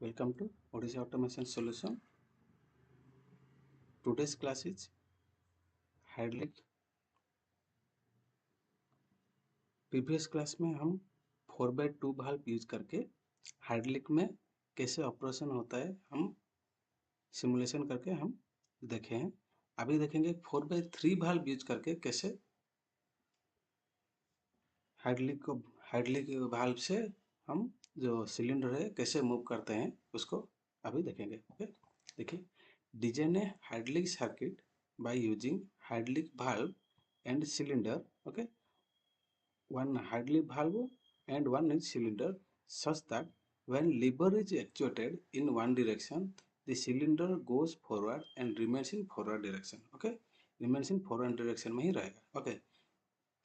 Welcome to Odyssey Automation Solution. Today's class is hydraulic. Previous class में हम 4x2 valve use करके hydraulic में कैसे ऑपरेशन होता है हम सिमुलेशन करके हम देखे हैं। अभी देखेंगे 4x3 वाल्व यूज करके कैसे हाइड्रोलिक वाल्व से हम जो सिलेंडर है कैसे मूव करते हैं उसको अभी देखेंगे। ओके, देखिए, design A hydraulic circuit by using hydraulic valve and cylinder. Okay, one hydraulic valve and one is cylinder such that when lever is actuated in one direction, the cylinder goes forward and remains in forward direction. Okay, remains in forward direction में ही रहेगा. Okay,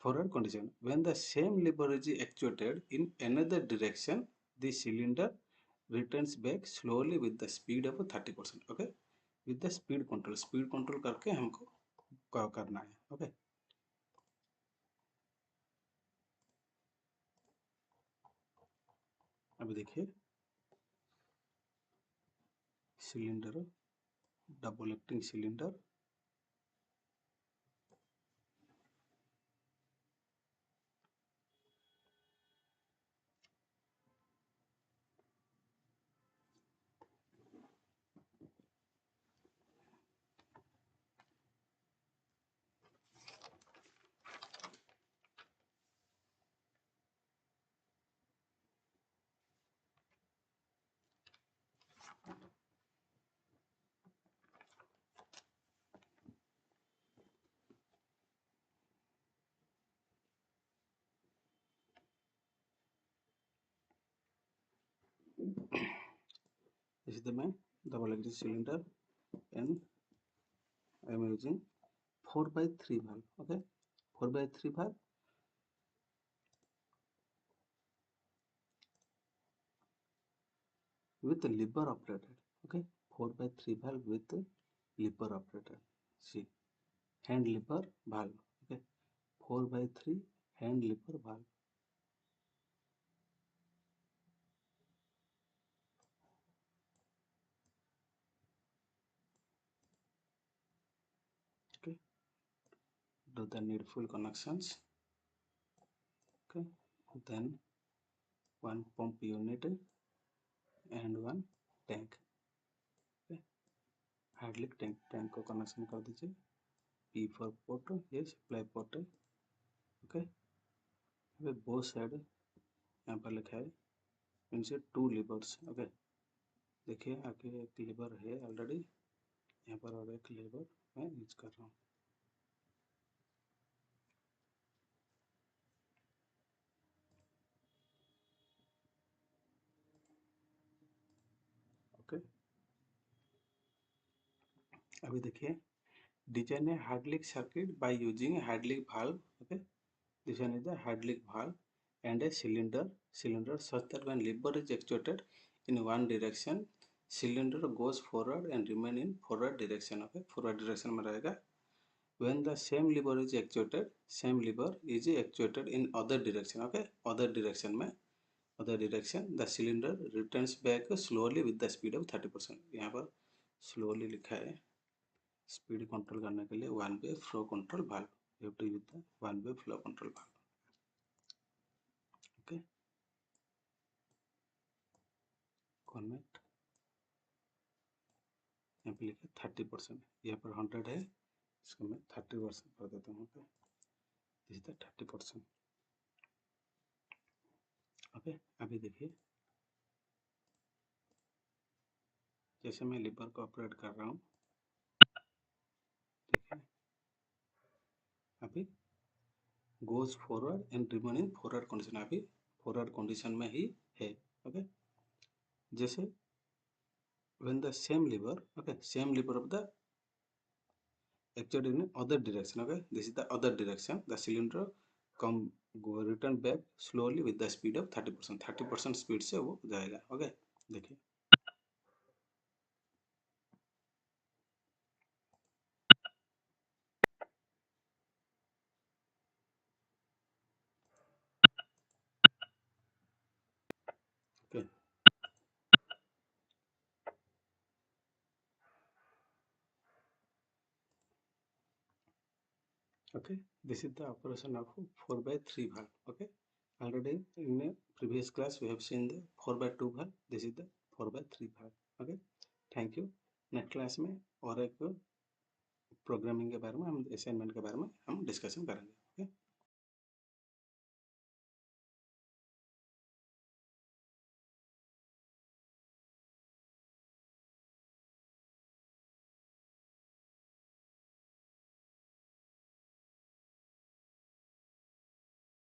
forward condition. When the same lever is actuated in another direction, the cylinder returns back slowly with the speed of 30%. Okay, with the speed control करके हमको करना है. Okay. अभी देखिए, cylinder, double acting cylinder, this is the main double axis cylinder and I am using 4x3 valve. Okay, 4x3 valve with lever operated. Okay, 4x3 valve with lever operated. See, hand lever valve. Okay, 4x3 hand lever valve. Okay, do the needful connections. Okay, then one pump unit and one tank. Okay, hydraulic tank को connection कर दीजिए. P for port, ये supply port है. Okay, both side यहाँ पर लिखा है इनसे 2 लीवर्स. ओके, देखिए आगे एक लीवर है ऑलरेडी यहाँ पर और एक लीवर मैं यूज कर रहा हूँ. ओके, अभी देखिए, डिजाइन है hydraulic circuit by using hydraulic valve. Okay, this one is the hydraulic valve and a cylinder such that when lever is actuated in one direction, cylinder goes forward and remain in forward direction. Okay, forward direction में रहेगा. When the same lever is actuated in other direction. Okay, other direction में the cylinder returns back slowly with the speed of 30%. यहाँ पर slowly लिखा है speed control करने के लिए one way flow control valve. You have to use the one way flow control valve. Okay, connect. यहाँ पे लिखा 30%, यहाँ पर 100 है, इसको मैं 30% कर देता हूँ. Okay, this is the 30%. Okay, अभी देखिए, जैसे मैं लीवर को ऑपरेट कर रहा हूँ, देखिए अभी goes forward and remain in forward condition. अभी फॉरवर्ड कंडीशन में ही है. ओके, जैसे when the same lever, okay, same lever of the actually in other direction. Okay, this is the other direction. The cylinder return back slowly with the speed of 30%. 30% speed से वो जाएगा. Okay, देखिए okay, Okay, this is the operation of 4 by 3 valve. Okay, already in a previous class we have seen the 4 by 2 valve. This is the 4 by 3 valve. Okay, thank you. Next class में और एक programming के बारे में हम assignment के बारे में हम डिस्कशन करेंगे.